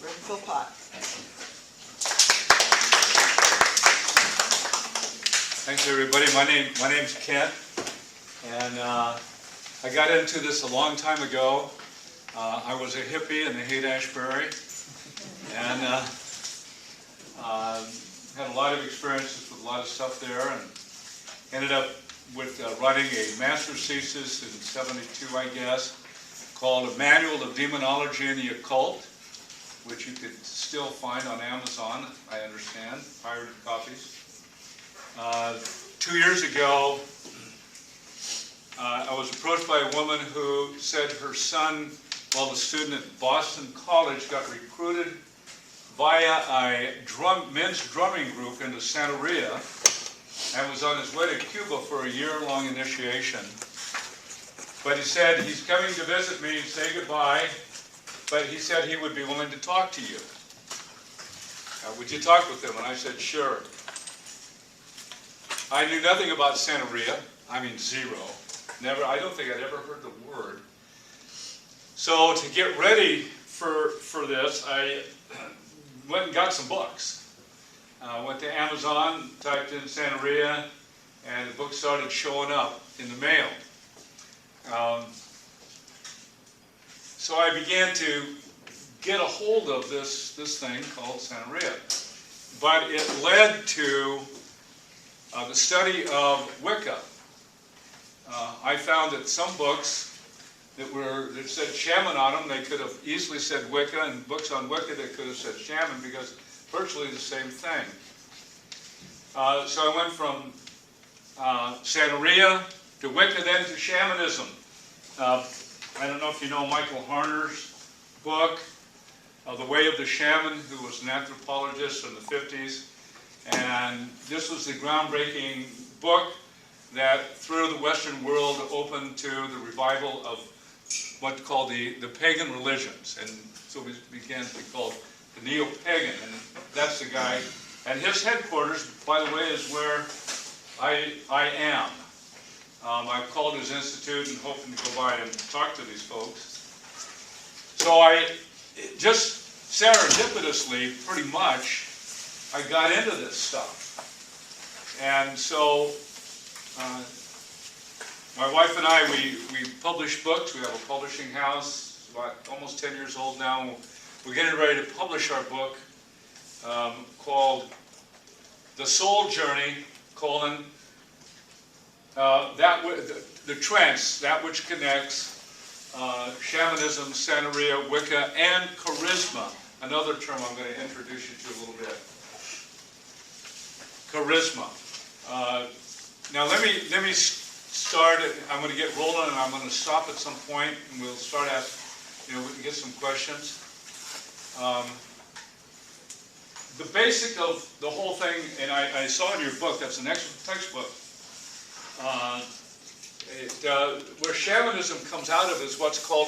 Reverend Philpott. Thanks, everybody. My name's Kent, and I got into this a long time ago. I was a hippie in the Haight-Ashbury, and had a lot of experiences with a lot of stuff there, and ended up with writing a master's thesis in '72, I guess, called A Manual of Demonology and the Occult, which you could still find on Amazon, I understand, pirated copies. 2 years ago, I was approached by a woman who said her son, while a student at Boston College, got recruited via a men's drumming group into Santeria and was on his way to Cuba for a year-long initiation. But he said he's coming to visit me and say goodbye, but he said he would be willing to talk to you. Would you talk with him? And I said, sure. I knew nothing about Santeria. I mean, zero. Never. I don't think I'd ever heard the word. So to get ready for this, I went and got some books. Went to Amazon, typed in Santeria, and the book started showing up in the mail. So I began to get a hold of this thing called Santeria. But it led to the study of Wicca. I found that some books that said shaman on them, they could have easily said Wicca, and books on Wicca they could have said shaman, because virtually the same thing. So I went from Santeria to Wicca, then to shamanism. I don't know if you know Michael Harner's book, The Way of the Shaman, who was an anthropologist in the 50s. And this was the groundbreaking book that through the Western world opened to the revival of what's called the pagan religions. And so we began to be called the neo-pagan. And that's the guy. And his headquarters, by the way, is where I am. I've called his institute and hoping to go by and talk to these folks. So I just serendipitously, pretty much, I got into this stuff. And so my wife and I, we publish books. We have a publishing house. It's about almost 10 years old now. We're getting ready to publish our book called The Soul Journey, the Trance, that which connects shamanism, Santeria, Wicca, and Charisma. Another term I'm going to introduce you to a little bit. Charisma. Now let me start. I'm going to get rolling, and I'm going to stop at some point, and we'll start we can get some questions. The basic of the whole thing, and I saw in your book, that's an excellent textbook. Where shamanism comes out of is what's called